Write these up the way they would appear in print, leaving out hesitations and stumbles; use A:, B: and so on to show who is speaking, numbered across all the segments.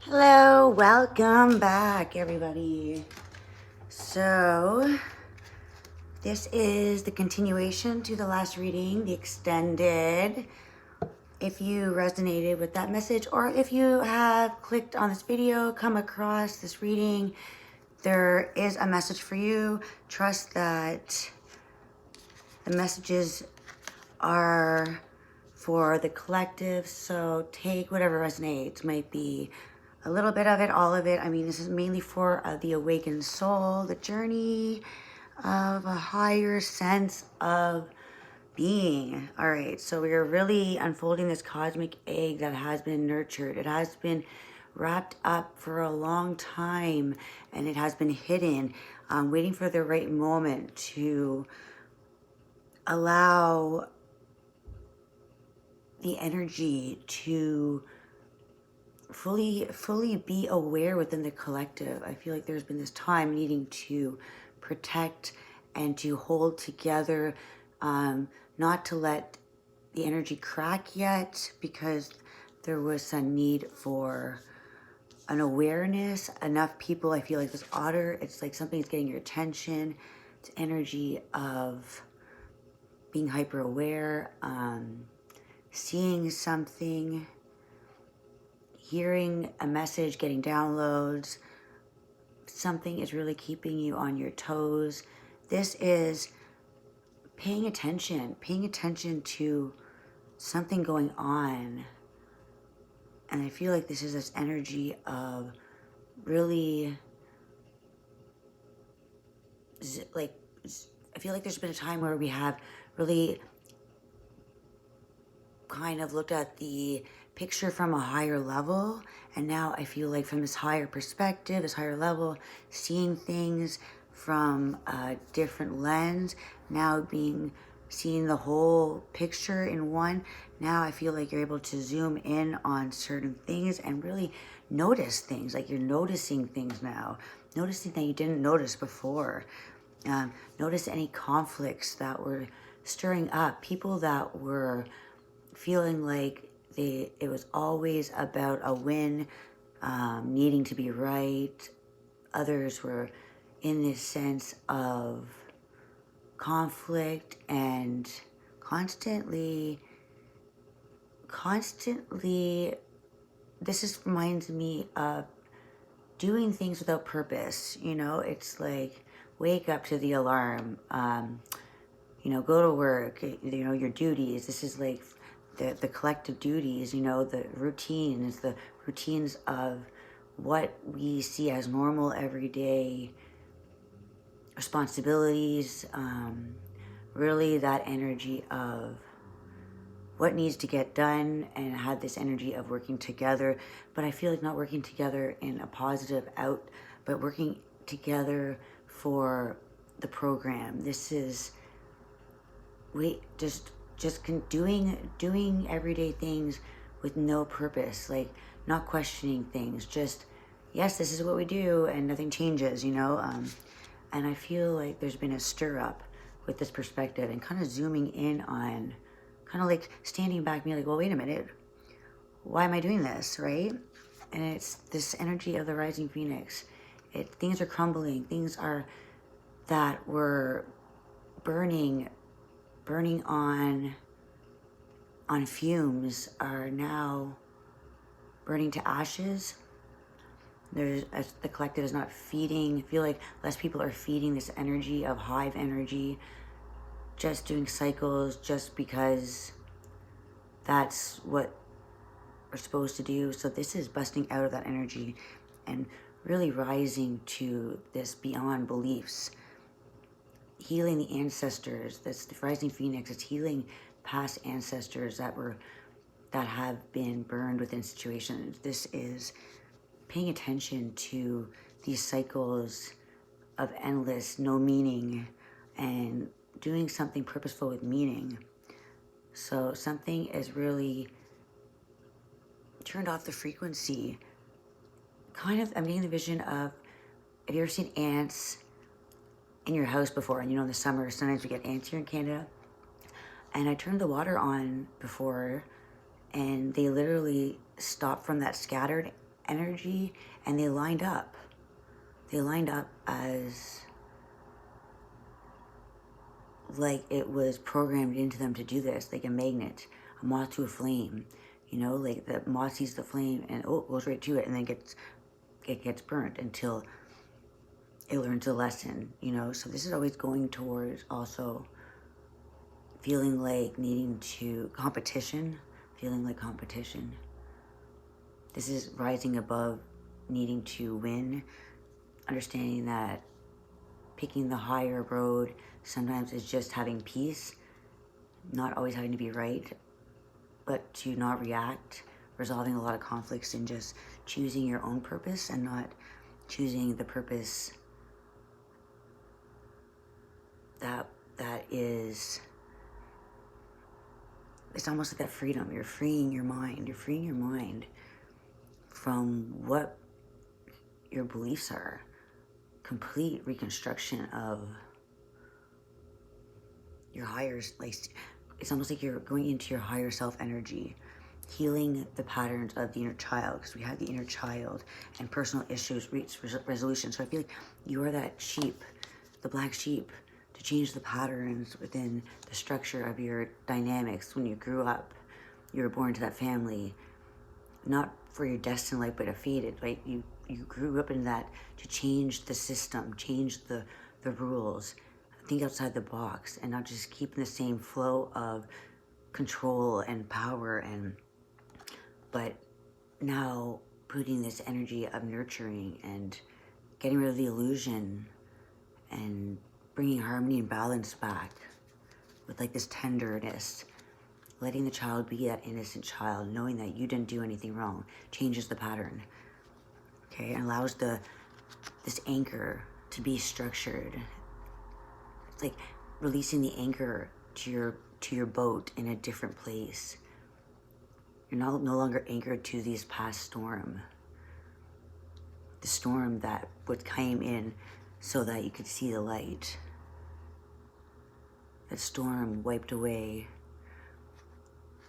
A: Hello, welcome back, everybody. So, this is the continuation to the last reading, the extended. If you resonated with that message, or if you have clicked on this video, come across this reading, there is a message for you. Trust that the messages are for the collective, so take whatever resonates. Might be a little bit of it, all of it. I mean, this is mainly for the awakened soul, the journey of a higher sense of being. All right, so we are really unfolding this cosmic egg that has been nurtured. It has been wrapped up for a long time, and it has been hidden, waiting for the right moment to allow the energy to fully be aware within the collective. I feel like there's been this time needing to protect and to hold together, not to let the energy crack yet, because there was a need for an awareness. Enough people, I feel like this otter, it's like something's getting your attention. It's energy of being hyper aware, seeing something, hearing a message, getting downloads. Something is really keeping you on your toes. This is paying attention to something going on. And I feel like this is this energy of really, like, I feel like there's been a time where we have really kind of looked at the picture from a higher level, and now I feel like from this higher perspective, this higher level, seeing things from a different lens, now seeing the whole picture in one. Now I feel like you're able to zoom in on certain things and really notice things. Like you're noticing things now, noticing that you didn't notice before. Notice any conflicts that were stirring up, people that were feeling like it was always about a win, needing to be right. Others were in this sense of conflict and constantly, this reminds me of doing things without purpose. You know, it's like, wake up to the alarm, go to work, your duties. This is like the collective duties, the routines of what we see as normal everyday responsibilities, really that energy of what needs to get done, and had this energy of working together. But I feel like not working together in a positive out, but working together for the program. This is just doing everyday things with no purpose, like not questioning things, just, yes, this is what we do, and nothing changes, and I feel like there's been a stir up with this perspective, and kind of zooming in on, kind of like standing back and being like, well, wait a minute, why am I doing this, right? And it's this energy of the rising phoenix. Things are crumbling, things are that were burning on fumes are now burning to ashes. The collective is not feeding. I feel like less people are feeding this energy of hive energy, just doing cycles just because that's what we're supposed to do. So this is busting out of that energy and really rising to this beyond beliefs, healing the ancestors. That's the rising phoenix. It's healing past ancestors that have been burned within situations. This is paying attention to these cycles of endless no meaning and doing something purposeful with meaning. So something is really turned off the frequency. Kind of, I'm getting the vision of, have you ever seen ants in your house before? And in the summer, sometimes we get ants here in Canada. And I turned the water on before, and they literally stopped from that scattered energy, and they lined up. They lined up as like it was programmed into them to do this, like a magnet, a moth to a flame. You know, like the moth sees the flame and goes right to it, and then it gets burnt until it learns a lesson, you know. So this is always going towards also feeling like needing to feeling like competition. This is rising above needing to win, understanding that picking the higher road sometimes is just having peace, not always having to be right, but to not react, resolving a lot of conflicts, and just choosing your own purpose and not choosing the purpose that is, it's almost like that freedom. You're freeing your mind. You're freeing your mind from what your beliefs are. Complete reconstruction of your higher, like, it's almost like you're going into your higher self energy, healing the patterns of the inner child, because we have the inner child and personal issues reach resolution. So I feel like you are that sheep, the black sheep, to change the patterns within the structure of your dynamics. When you grew up, you were born into that family, not for your destined life, but a fated, right? You grew up in that to change the system, change the rules, think outside the box, and not just keep in the same flow of control and power, but now putting this energy of nurturing and getting rid of the illusion and bringing harmony and balance back with like this tenderness, letting the child be that innocent child, knowing that you didn't do anything wrong, changes the pattern, okay, and allows this anchor to be structured. It's like releasing the anchor to your boat in a different place. You're no longer anchored to this past storm, the storm that what came in so that you could see the light. That storm wiped away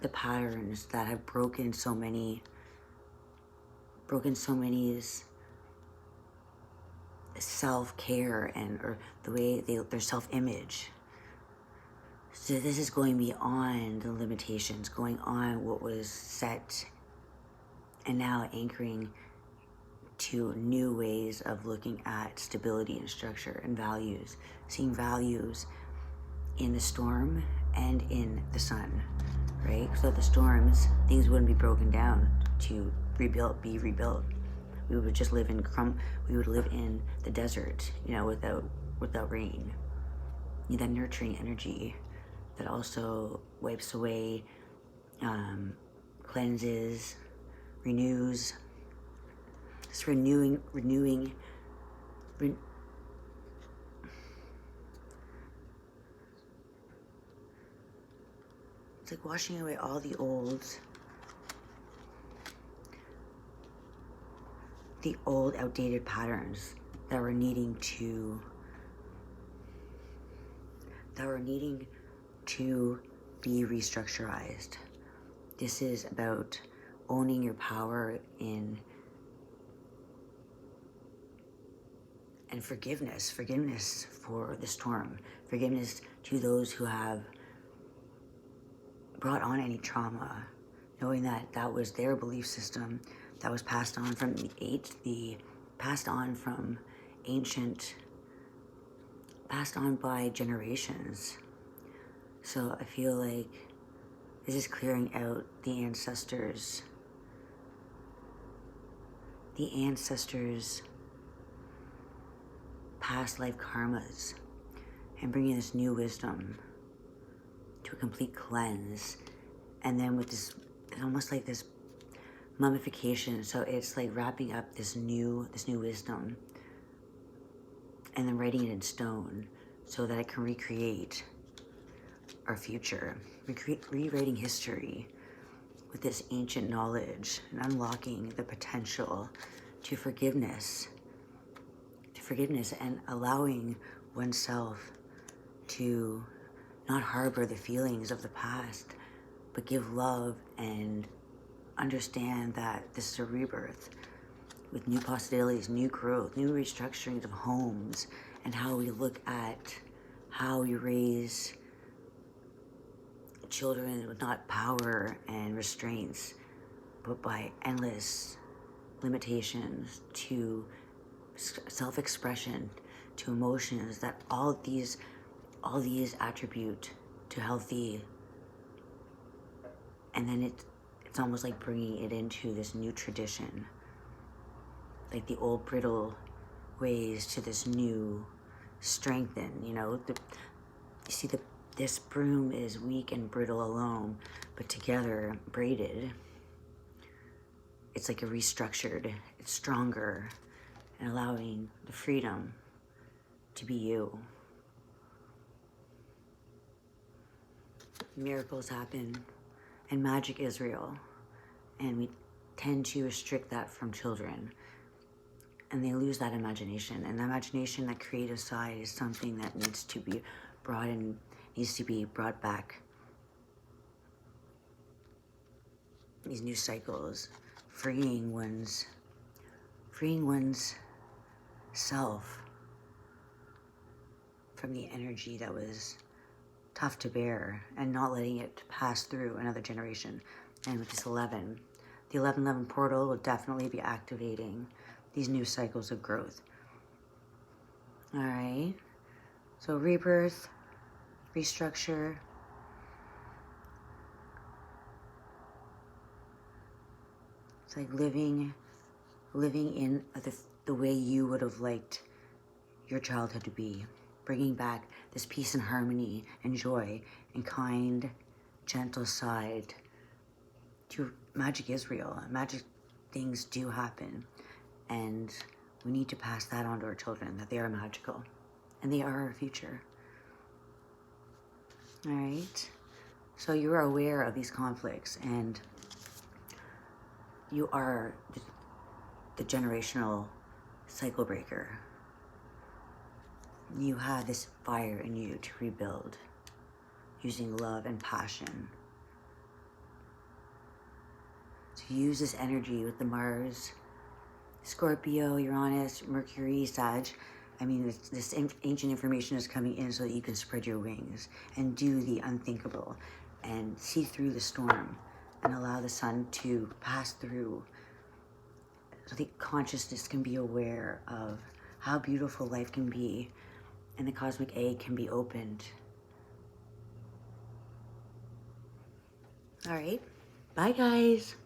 A: the patterns that have broken so many's self-care or the way their self-image. So this is going beyond the limitations, going on what was set, and now anchoring to new ways of looking at stability and structure and values, seeing values in the storm and in the sun, right? So the storms, things wouldn't be broken down to be rebuilt. We would just live we would live in the desert, you know, without rain. You need that nurturing energy that also wipes away, cleanses, renews. It's renewing. It's like washing away all the old outdated patterns that were needing to be restructurized. This is about owning your power and forgiveness for the storm, forgiveness to those who have brought on any trauma, knowing that was their belief system that was passed on from passed on by generations. So I feel like this is clearing out the ancestors' past life karmas and bringing this new wisdom to a complete cleanse. And then with this, it's almost like this mummification. So it's like wrapping up this new wisdom and then writing it in stone so that it can recreate our future, rewriting history with this ancient knowledge and unlocking the potential to forgiveness and allowing oneself to not harbor the feelings of the past, but give love and understand that this is a rebirth. with new possibilities, new growth, new restructurings of homes, and how we look at how we raise children with not power and restraints, but by endless limitations to self-expression, to emotions, that all these attribute to healthy. And then it's almost like bringing it into this new tradition, like the old brittle ways to this new strengthen. You know, you see this broom is weak and brittle alone, but together, braided, it's like a restructured, it's stronger, and allowing the freedom to be you. Miracles happen, and magic is real, and we tend to restrict that from children, and they lose that imagination. And the imagination, that creative side, is something that needs to be brought in, needs to be brought back. These new cycles, freeing one's self from the energy that was tough to bear, and not letting it pass through another generation. And with this 11, the 1111 portal will definitely be activating these new cycles of growth. All right, so rebirth, restructure. It's like living in the way you would have liked your childhood to be, bringing back this peace and harmony and joy and kind, gentle side to magic is real. Magic things do happen, and we need to pass that on to our children, that they are magical and they are our future. All right, so you are aware of these conflicts, and you are the generational cycle breaker. You have this fire in you to rebuild using love and passion. So use this energy with the Mars, Scorpio, Uranus, Mercury, Sag. I mean, this ancient information is coming in so that you can spread your wings and do the unthinkable and see through the storm and allow the sun to pass through, so the consciousness can be aware of how beautiful life can be, and the cosmic egg can be opened. All right, bye guys.